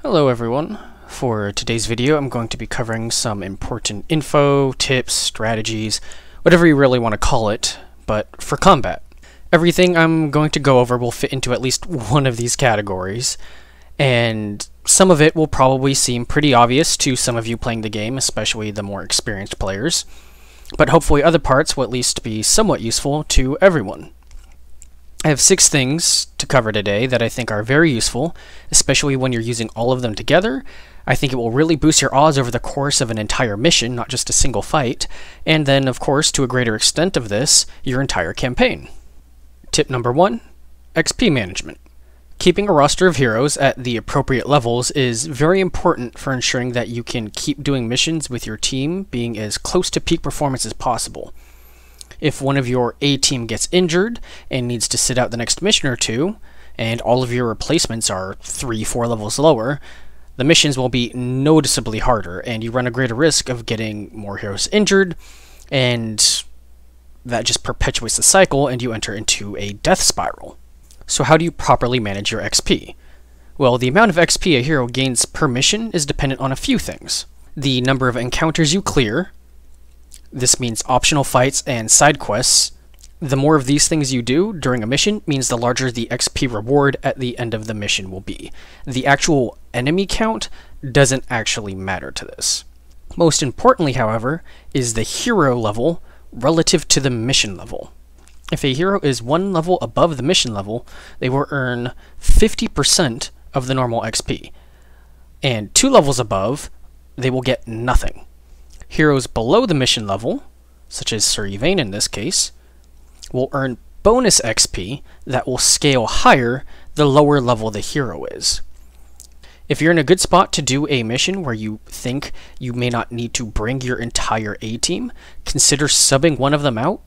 Hello everyone. For today's video I'm going to be covering some important info, tips, strategies, whatever you really want to call it, but for combat. Everything I'm going to go over will fit into at least one of these categories, and some of it will probably seem pretty obvious to some of you playing the game, especially the more experienced players, but hopefully other parts will at least be somewhat useful to everyone. I have 6 things to cover today that I think are very useful, especially when you're using all of them together. I think it will really boost your odds over the course of an entire mission, not just a single fight, and then, of course, to a greater extent of this, your entire campaign. Tip number 1, XP management. Keeping a roster of heroes at the appropriate levels is very important for ensuring that you can keep doing missions with your team being as close to peak performance as possible. If one of your A team gets injured and needs to sit out the next mission or two, and all of your replacements are 3-4 levels lower, the missions will be noticeably harder, and you run a greater risk of getting more heroes injured, and that just perpetuates the cycle, and you enter into a death spiral. So how do you properly manage your XP? Well, the amount of XP a hero gains per mission is dependent on a few things. The number of encounters you clear. This means optional fights and side quests. The more of these things you do during a mission means the larger the XP reward at the end of the mission will be. The actual enemy count doesn't actually matter to this. Most importantly, however, is the hero level relative to the mission level. If a hero is 1 level above the mission level, they will earn 50% of the normal XP. And 2 levels above, they will get nothing. Heroes below the mission level, such as Sir Yvain in this case, will earn bonus XP that will scale higher the lower level the hero is. If you're in a good spot to do a mission where you think you may not need to bring your entire A team, consider subbing one of them out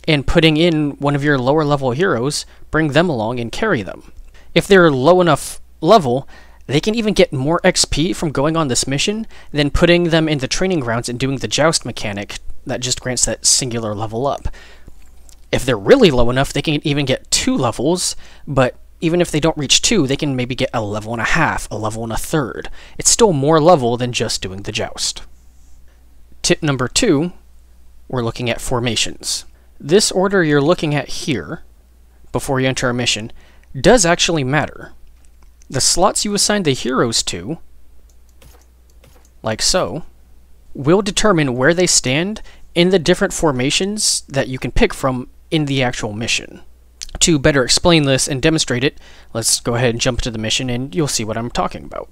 and putting in one of your lower level heroes, bring them along and carry them. If they're low enough level, they can even get more XP from going on this mission than putting them in the training grounds and doing the joust mechanic that just grants that singular level up. If they're really low enough, they can even get 2 levels, but even if they don't reach 2, they can maybe get a level and a half, a level and a third. It's still more level than just doing the joust. Tip number 2, we're looking at formations. This order you're looking at here, before you enter a mission, does actually matter. The slots you assign the heroes to, like so, will determine where they stand in the different formations that you can pick from in the actual mission. To better explain this and demonstrate it, let's go ahead and jump to the mission and you'll see what I'm talking about.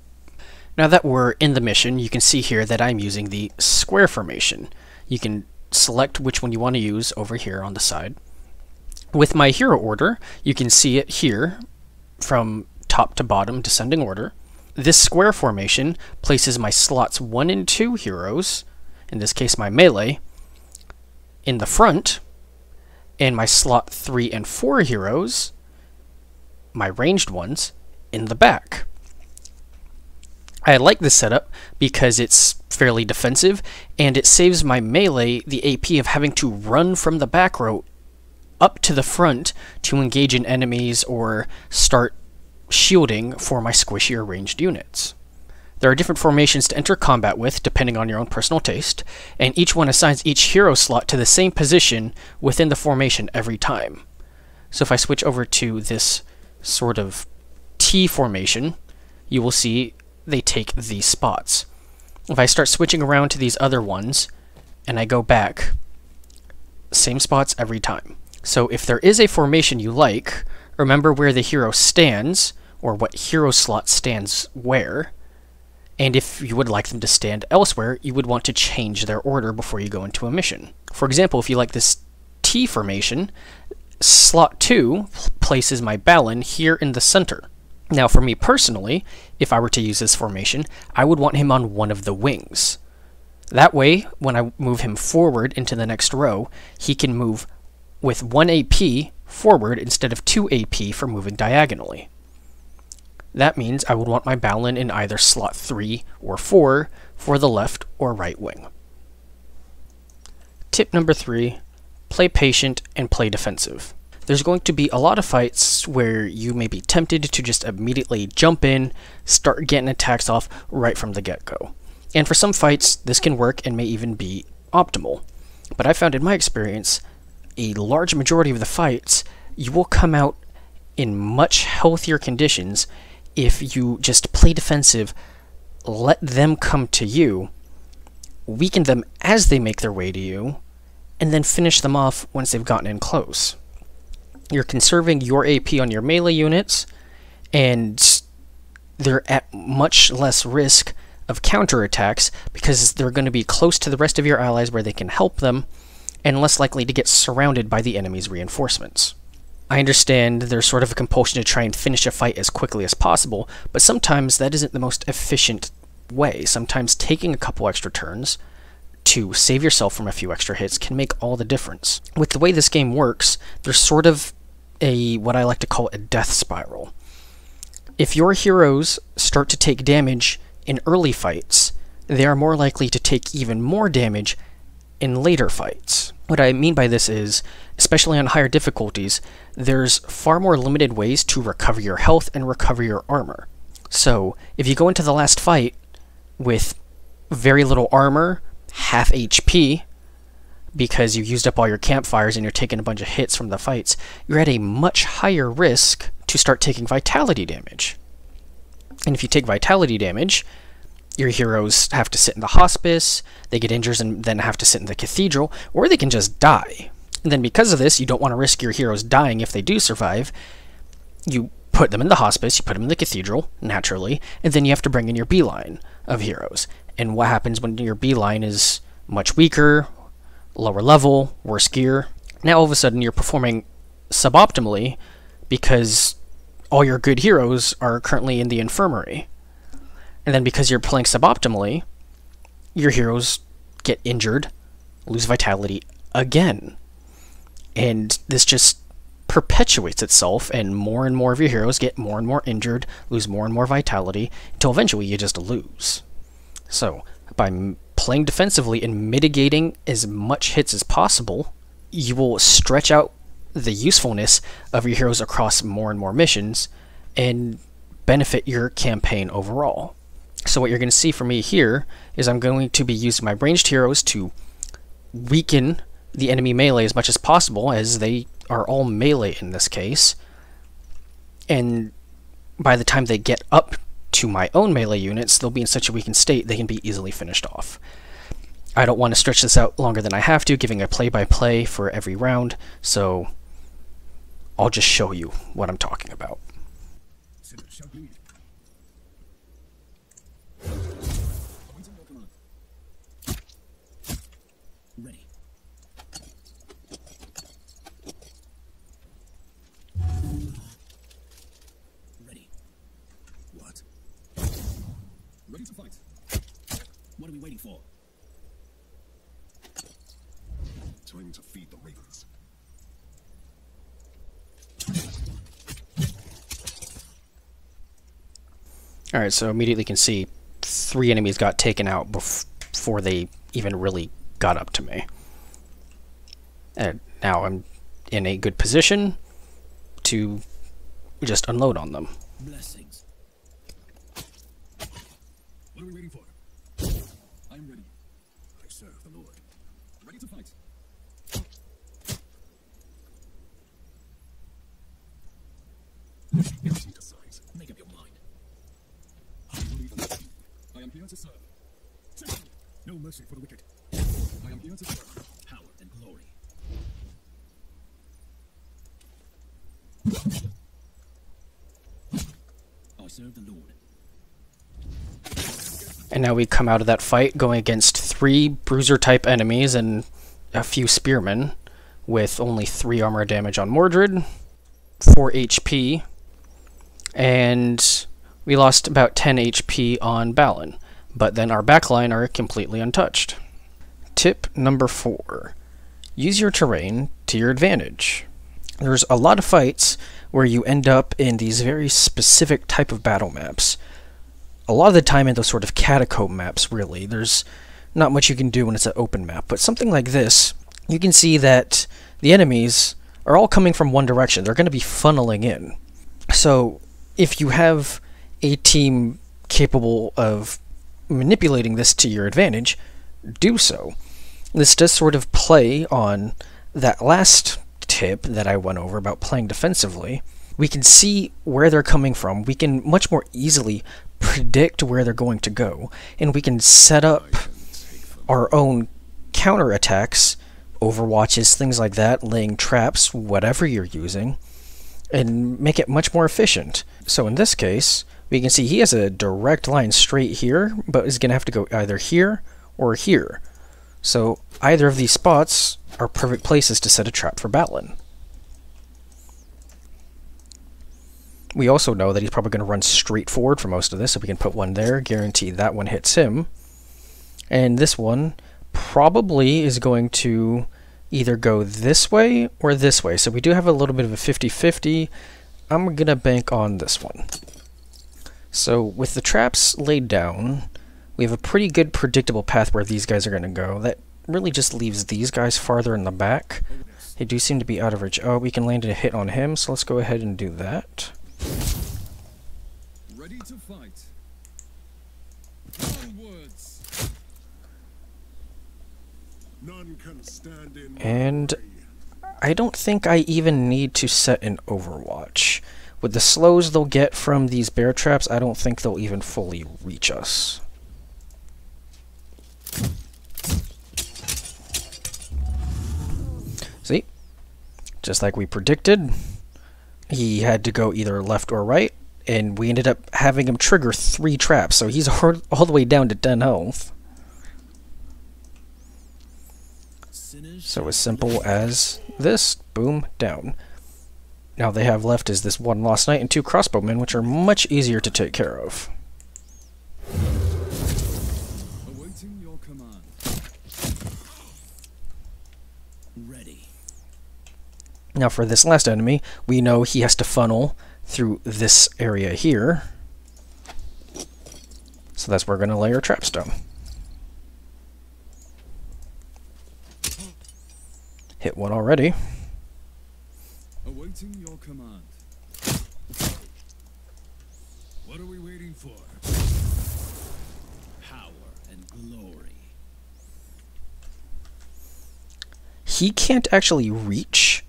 Now that we're in the mission, you can see here that I'm using the square formation. You can select which one you want to use over here on the side. With my hero order, you can see it here from top to bottom, descending order. This square formation places my slots 1 and 2 heroes, in this case my melee, in the front, and my slot 3 and 4 heroes, my ranged ones, in the back. I like this setup because it's fairly defensive, and it saves my melee the AP of having to run from the back row up to the front to engage in enemies or start shielding for my squishier ranged units. There are different formations to enter combat with depending on your own personal taste, and each one assigns each hero slot to the same position within the formation every time. So if I switch over to this sort of T formation, you will see they take these spots. If I start switching around to these other ones, and I go back, same spots every time. So if there is a formation you like, remember where the hero stands, or what hero slot stands where, and if you would like them to stand elsewhere, you would want to change their order before you go into a mission. For example, if you like this T formation, slot 2 places my Balin here in the center. Now for me personally, if I were to use this formation, I would want him on one of the wings. That way, when I move him forward into the next row, he can move with 1 AP forward instead of 2 AP for moving diagonally. That means I would want my Balin in either slot 3 or 4 for the left or right wing. Tip number 3, play patient and play defensive. there's going to be a lot of fights where you may be tempted to just immediately jump in, start getting attacks off right from the get-go. And for some fights, this can work and may even be optimal. But I found in my experience, a large majority of the fights, you will come out in much healthier conditions if you just play defensive, let them come to you, weaken them as they make their way to you, and then finish them off once they've gotten in close. You're conserving your AP on your melee units, and they're at much less risk of counterattacks because they're going to be close to the rest of your allies where they can help them, and less likely to get surrounded by the enemy's reinforcements. I understand there's sort of a compulsion to try and finish a fight as quickly as possible, but sometimes that isn't the most efficient way. Sometimes taking a couple extra turns to save yourself from a few extra hits can make all the difference. With the way this game works, there's sort of what I like to call a death spiral. If your heroes start to take damage in early fights, they are more likely to take even more damage in later fights. What I mean by this is, especially on higher difficulties, there's far more limited ways to recover your health and recover your armor. So, if you go into the last fight with very little armor, half HP, because you used up all your campfires and you're taking a bunch of hits from the fights, you're at a much higher risk to start taking vitality damage. And if you take vitality damage, your heroes have to sit in the hospice, they get injured and then have to sit in the cathedral, or they can just die. And then because of this, you don't want to risk your heroes dying if they do survive. You put them in the hospice, you put them in the cathedral, naturally, and then you have to bring in your beeline of heroes. And what happens when your beeline is much weaker, lower level, worse gear? Now all of a sudden you're performing suboptimally because all your good heroes are currently in the infirmary. And then because you're playing suboptimally, your heroes get injured, lose vitality again. And this just perpetuates itself, and more of your heroes get more and more injured, lose more and more vitality, until eventually you just lose. So, by playing defensively and mitigating as much hits as possible, you will stretch out the usefulness of your heroes across more and more missions, and benefit your campaign overall. So what you're going to see from me here is I'm going to be using my ranged heroes to weaken the enemy melee as much as possible, as they are all melee in this case. And by the time they get up to my own melee units, they'll be in such a weakened state they can be easily finished off. I don't want to stretch this out longer than I have to, giving a play-by-play for every round, so I'll just show you what I'm talking about. Ready. Ready. What? Ready to fight. What are we waiting for? Time to feed the ravens. Alright, so immediately you can see 3 enemies got taken out before they even really got up to me. And now I'm in a good position to just unload on them. Blessings. What are we waiting for? I am ready. I serve the Lord. Ready to fight. Concise. Make up your mind. I believe in the I am here to serve. No mercy for the wicked. I am here to serve. Power and glory. I serve the Lord. And now we come out of that fight going against 3 bruiser-type enemies and a few spearmen, with only 3 armor damage on Mordred, 4 HP, and we lost about 10 HP on Balin, but then our backline are completely untouched. Tip number 4. Use your terrain to your advantage. There's a lot of fights where you end up in these very specific type of battle maps. A lot of the time in those sort of catacomb maps, really. There's not much you can do when it's an open map, but something like this, you can see that the enemies are all coming from one direction. They're going to be funneling in. So if you have a team capable of manipulating this to your advantage, do so. This does sort of play on that last tip that I went over about playing defensively. We can see where they're coming from. We can much more easily predict where they're going to go, and we can set up our own counterattacks, overwatches, things like that, laying traps, whatever you're using, and make it much more efficient. So in this case, we can see he has a direct line straight here, but is going to have to go either here or here. So either of these spots are perfect places to set a trap for Batlin. We also know that he's probably going to run straight forward for most of this, so we can put one there, guarantee that one hits him. And this one probably is going to either go this way or this way. So we do have a little bit of a 50-50. I'm going to bank on this one. So with the traps laid down, we have a pretty good predictable path where these guys are going to go. That really just leaves these guys farther in the back. They do seem to be out of reach. Oh, we can land a hit on him, so let's go ahead and do that. Ready to fight. Onwards. None can stand in And I don't think I even need to set an overwatch. With the slows they'll get from these bear traps, I don't think they'll even fully reach us. See? Just like we predicted, he had to go either left or right, and we ended up having him trigger 3 traps, so he's all the way down to 10 health. So as simple as this, boom, down. Now they have left is this 1 Lost Knight and 2 crossbowmen, which are much easier to take care of. awaiting your command. Ready. Now for this last enemy, we know he has to funnel through this area here. So that's where we're going to lay our traps down. Hit one already. Awaiting your command. What are we waiting for? Power and glory. He can't actually reach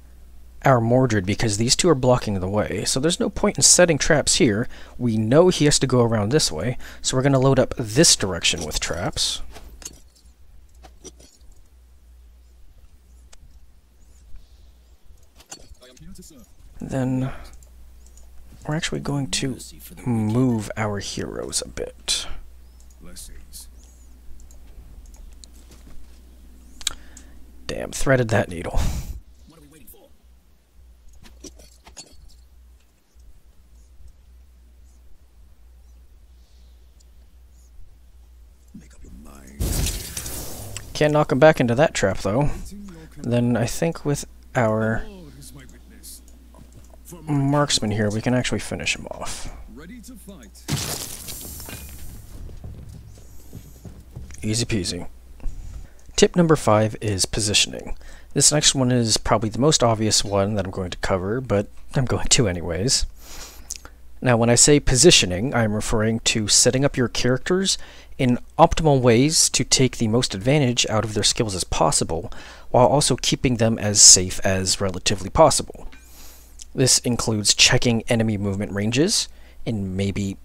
our Mordred because these two are blocking the way, so there's no point in setting traps here. We know he has to go around this way, so we're going to load up this direction with traps. I am here to serve. Then we're actually going to move our heroes a bit. Blessings. Damn, threaded that needle. What are we waiting for? Make up your mind. Can't knock him back into that trap, though. Awaiting your command. Then I think with our Lord is my witness. For my marksman here, we can actually finish him off. ready to fight. Easy peasy. Tip number 5 is positioning. This next one is probably the most obvious one that I'm going to cover, but I'm going to anyways. Now, when I say positioning, I'm referring to setting up your characters in optimal ways to take the most advantage out of their skills as possible, while also keeping them as safe as relatively possible. This includes checking enemy movement ranges, and maybe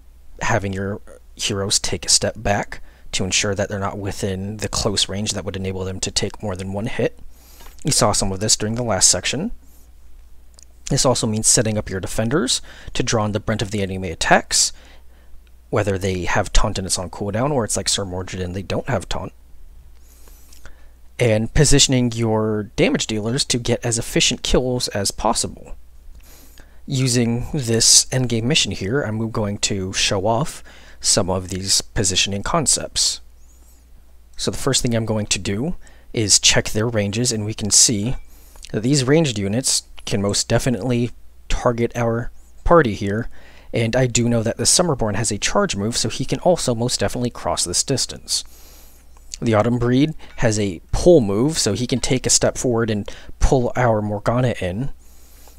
having your heroes take a step back to ensure that they're not within the close range that would enable them to take more than one hit. You saw some of this during the last section. This also means setting up your defenders to draw on the brunt of the enemy attacks, whether they have taunt and it's on cooldown, or it's like Sir Mordred and they don't have taunt. And positioning your damage dealers to get as efficient kills as possible. Using this endgame mission here, I'm going to show off some of these positioning concepts. So the first thing I'm going to do is check their ranges, and we can see that these ranged units can most definitely target our party here, and I do know that the Summerborn has a charge move, so he can also most definitely cross this distance. The Autumn Breed has a pull move, so he can take a step forward and pull our Morgana in.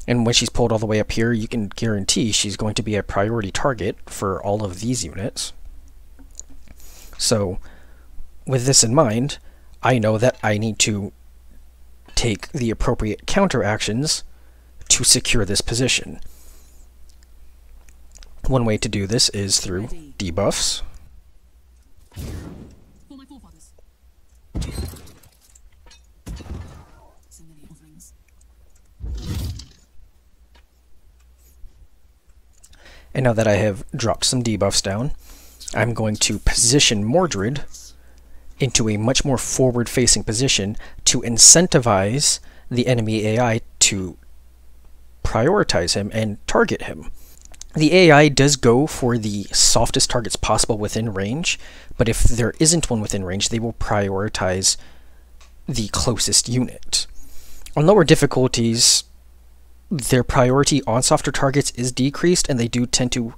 And when she's pulled all the way up here, you can guarantee she's going to be a priority target for all of these units. So, with this in mind, I know that I need to take the appropriate counter actions to secure this position. One way to do this is through debuffs. For my forefathers. So many offerings. And now that I have dropped some debuffs down, I'm going to position Mordred into a much more forward-facing position to incentivize the enemy AI to prioritize him and target him. The AI does go for the softest targets possible within range, but if there isn't one within range, they will prioritize the closest unit. On lower difficulties, their priority on softer targets is decreased, and they do tend to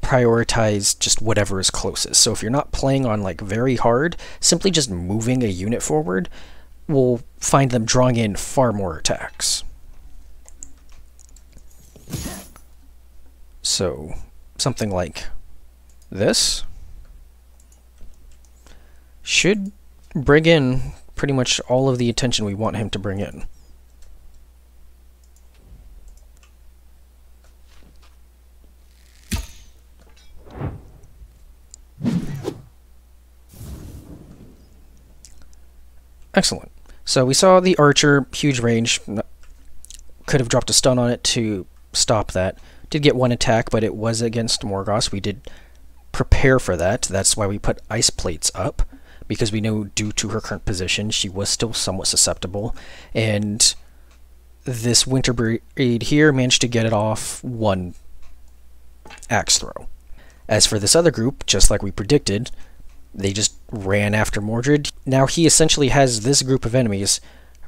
prioritize just whatever is closest. So if you're not playing on like very hard, simply just moving a unit forward will find them drawing in far more attacks. So something like this should bring in pretty much all of the attention we want him to bring in. Excellent. So we saw the archer, huge range, could have dropped a stun on it to stop that. Did get one attack, but it was against Morgoth. We did prepare for that. That's why we put ice plates up, because we know due to her current position, she was still somewhat susceptible. And this Winter Braid here managed to get it off one axe throw. As for this other group, just like we predicted, they just ran after Mordred. Now he essentially has this group of enemies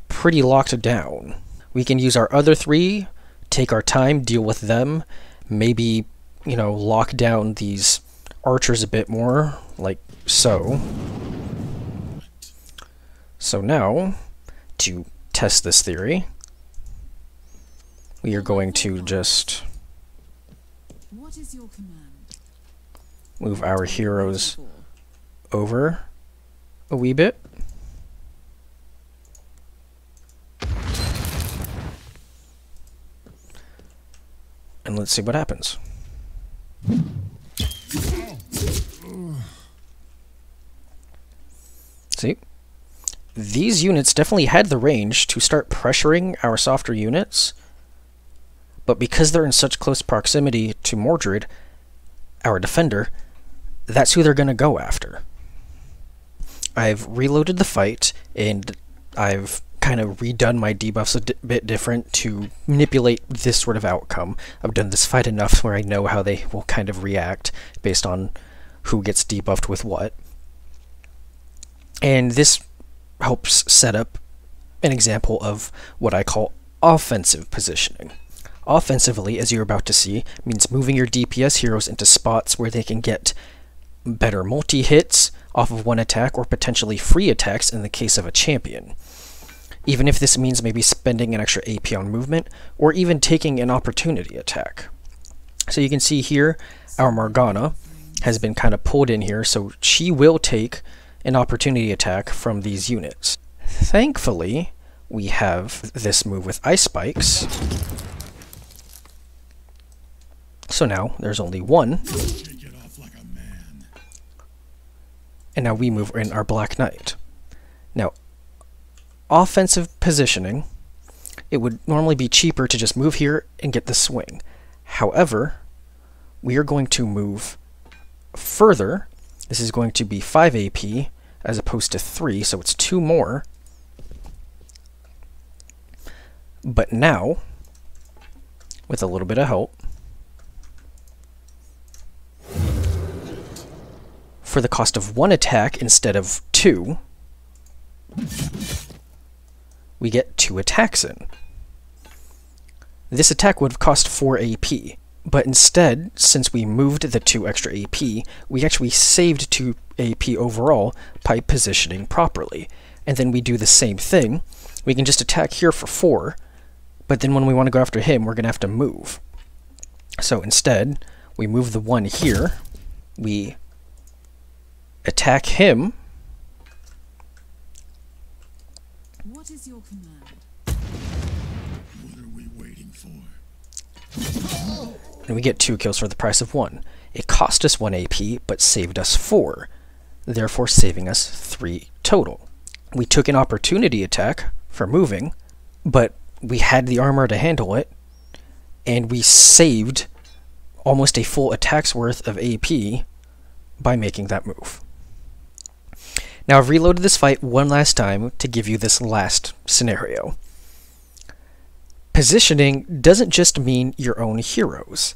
pretty locked down. We can use our other three, take our time, deal with them, maybe, you know, lock down these archers a bit more, like so. So now, to test this theory, we are going to just What is your command? move our heroes over a wee bit. And let's see what happens. See? These units definitely had the range to start pressuring our softer units, but because they're in such close proximity to Mordred, our defender, that's who they're going to go after. I've reloaded the fight, and I've kind of redone my debuffs a bit different to manipulate this sort of outcome. I've done this fight enough where I know how they will kind of react based on who gets debuffed with what. And this helps set up an example of what I call offensive positioning. Offensively, as you're about to see, means moving your DPS heroes into spots where they can get better multi-hits off of one attack, or potentially free attacks in the case of a champion. Even if this means maybe spending an extra AP on movement, or even taking an opportunity attack. So you can see here, our Morgana has been kind of pulled in here, so she will take an opportunity attack from these units. Thankfully, we have this move with ice spikes. So now, there's only one. And now we move in our Black Knight. Now, offensive positioning, it would normally be cheaper to just move here and get the swing. However, we are going to move further. This is going to be 5 AP as opposed to 3, so it's 2 more. But now, with a little bit of help, for the cost of 1 attack instead of 2, we get 2 attacks in. This attack would have cost 4 AP, but instead, since we moved the 2 extra AP, we actually saved 2 AP overall by positioning properly. And then we do the same thing. We can just attack here for 4, But then when we want to go after him, we're going to have to move. So instead, we move the 1 here. We attack him. What is your command? What are we waiting for? And we get 2 kills for the price of 1. It cost us 1 AP, but saved us 4, therefore saving us 3 total. We took an opportunity attack for moving, but we had the armor to handle it, and we saved almost a full attack's worth of AP by making that move. Now I've reloaded this fight one last time to give you this last scenario. Positioning doesn't just mean your own heroes.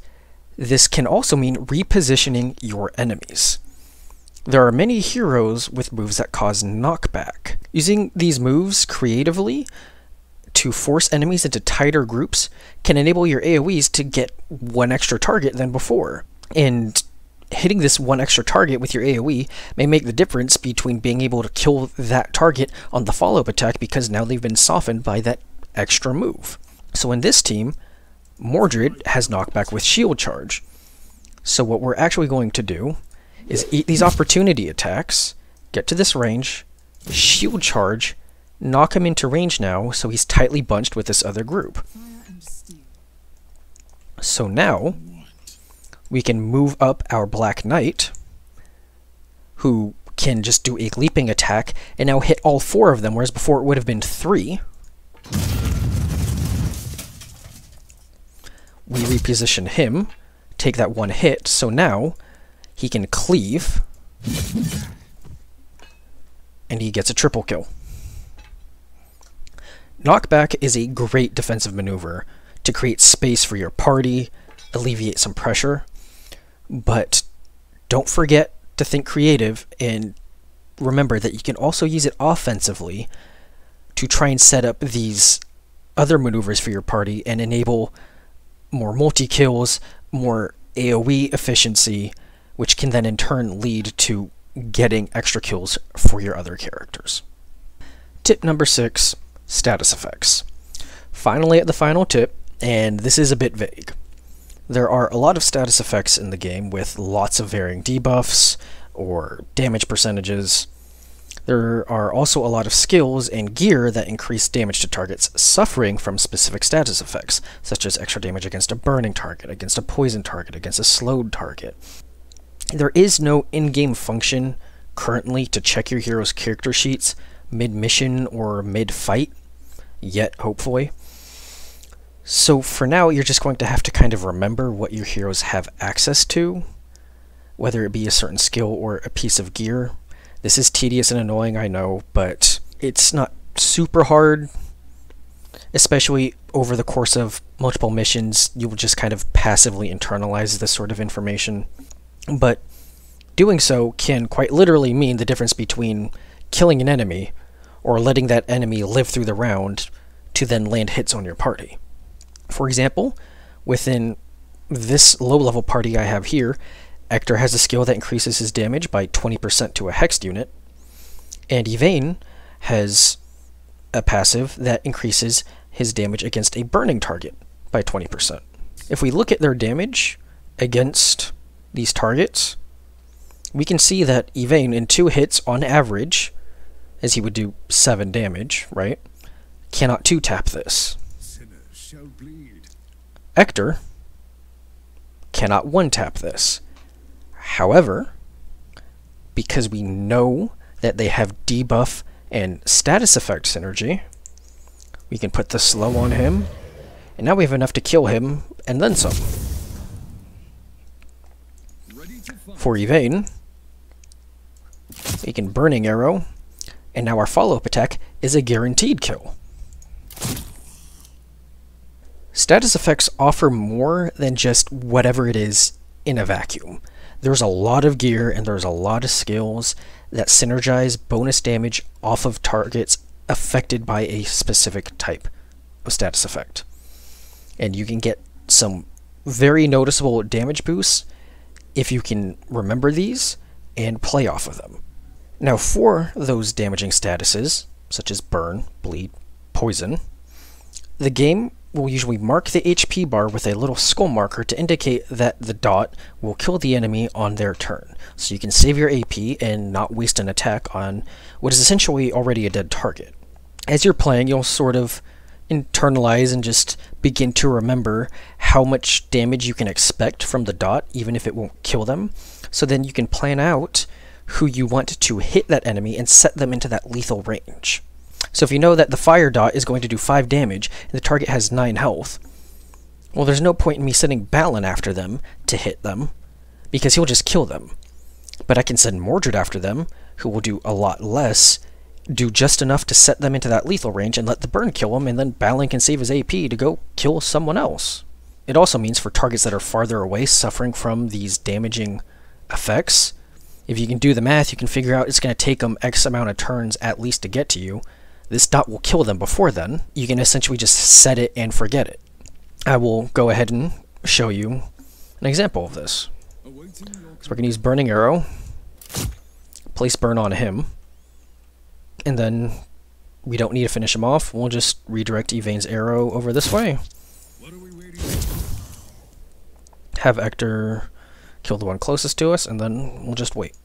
This can also mean repositioning your enemies. There are many heroes with moves that cause knockback. Using these moves creatively to force enemies into tighter groups can enable your AoEs to get 1 extra target than before. And hitting this 1 extra target with your AoE may make the difference between being able to kill that target on the follow-up attack because now they've been softened by that extra move. So in this team, Mordred has knockback with shield charge. So what we're actually going to do is eat these opportunity attacks, get to this range, shield charge, knock him into range now so he's tightly bunched with this other group. Fire and steel. So now we can move up our Black Knight, who can just do a leaping attack and now hit all 4 of them, whereas before it would have been 3. We reposition him, take that 1 hit, so now he can cleave, and he gets a triple kill. Knockback is a great defensive maneuver to create space for your party, alleviate some pressure, but don't forget to think creative and remember that you can also use it offensively to try and set up these other maneuvers for your party and enable more multi-kills, more AoE efficiency, which can then in turn lead to getting extra kills for your other characters. Tip number 6, status effects. Finally at the final tip, and this is a bit vague. There are a lot of status effects in the game with lots of varying debuffs or damage percentages. There are also a lot of skills and gear that increase damage to targets suffering from specific status effects, such as extra damage against a burning target, against a poison target, against a slowed target. There is no in-game function currently to check your hero's character sheets mid-mission or mid-fight, yet hopefully. So for now, you're just going to have to kind of remember what your heroes have access to, whether it be a certain skill or a piece of gear. This is tedious and annoying, I know, but it's not super hard, especially over the course of multiple missions. You will just kind of passively internalize this sort of information. But doing so can quite literally mean the difference between killing an enemy or letting that enemy live through the round to then land hits on your party. For example, within this low-level party I have here, Ector has a skill that increases his damage by 20% to a hexed unit, and Yvain has a passive that increases his damage against a burning target by 20%. If we look at their damage against these targets, we can see that Yvain in 2 hits on average, as he would do 7 damage, right, cannot 2-tap this. Sinners shall bleed. Ector cannot 1-tap this. However, because we know that they have debuff and status effect synergy, we can put the slow on him, and now we have enough to kill him, and then some. For Yvain, we can Burning Arrow, and now our follow-up attack is a guaranteed kill. Status effects offer more than just whatever it is in a vacuum. There's a lot of gear and there's a lot of skills that synergize bonus damage off of targets affected by a specific type of status effect. And you can get some very noticeable damage boosts if you can remember these and play off of them. Now for those damaging statuses, such as burn, bleed, poison, the game will usually mark the HP bar with a little skull marker to indicate that the dot will kill the enemy on their turn. So you can save your AP and not waste an attack on what is essentially already a dead target. As you're playing, you'll sort of internalize and just begin to remember how much damage you can expect from the dot, even if it won't kill them. So then you can plan out who you want to hit that enemy and set them into that lethal range. So if you know that the fire dot is going to do 5 damage and the target has 9 health, well, there's no point in me sending Balin after them to hit them, because he'll just kill them. But I can send Mordred after them, who will do a lot less, do just enough to set them into that lethal range and let the burn kill them, and then Balin can save his AP to go kill someone else. It also means for targets that are farther away suffering from these damaging effects, if you can do the math, you can figure out it's going to take them X amount of turns at least to get to you. This dot will kill them before then. You can essentially just set it and forget it. I will go ahead and show you an example of this. So we're going to use Burning Arrow, place burn on him, and then we don't need to finish him off. We'll just redirect Yvain's arrow over this way. Have Ector kill the one closest to us, and then we'll just wait.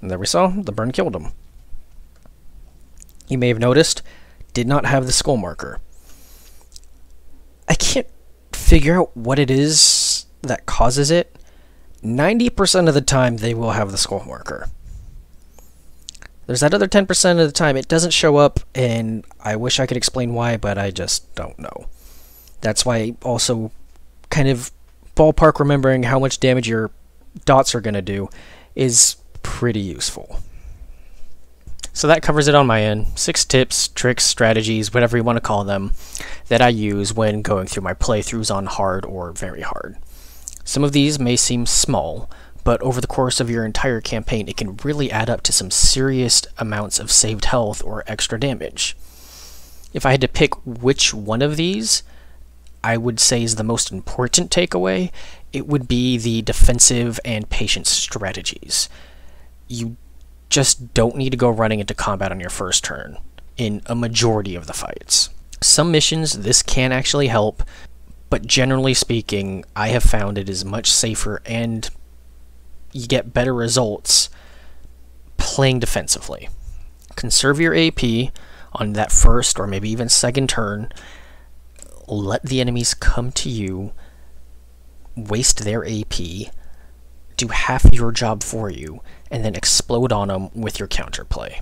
And there we saw, the burn killed him. You may have noticed, did not have the skull marker. I can't figure out what it is that causes it. 90% of the time they will have the skull marker. There's that other 10% of the time it doesn't show up, and I wish I could explain why, but I just don't know. That's why also kind of ballpark remembering how much damage your dots are going to do is pretty useful. So that covers it on my end. 6 tips, tricks, strategies, whatever you want to call them, that I use when going through my playthroughs on hard or very hard. Some of these may seem small, but over the course of your entire campaign it can really add up to some serious amounts of saved health or extra damage. If I had to pick which one of these I would say is the most important takeaway, it would be the defensive and patience strategies. You just don't need to go running into combat on your first turn in a majority of the fights. Some missions this can actually help, but generally speaking, I have found it is much safer and you get better results playing defensively. Conserve your AP on that first or maybe even second turn. Let the enemies come to you, waste their AP, do half your job for you, and then explode on them with your counterplay.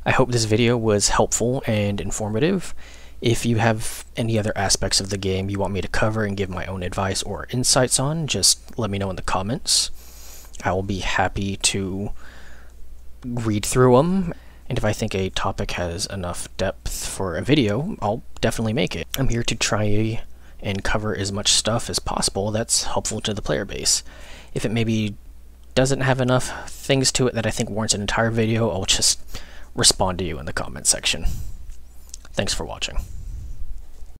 I hope this video was helpful and informative. If you have any other aspects of the game you want me to cover and give my own advice or insights on, just let me know in the comments. I will be happy to read through them, and if I think a topic has enough depth for a video, I'll definitely make it. I'm here to try and cover as much stuff as possible that's helpful to the player base. If it maybe doesn't have enough things to it that I think warrants an entire video, I'll just respond to you in the comment section. Thanks for watching.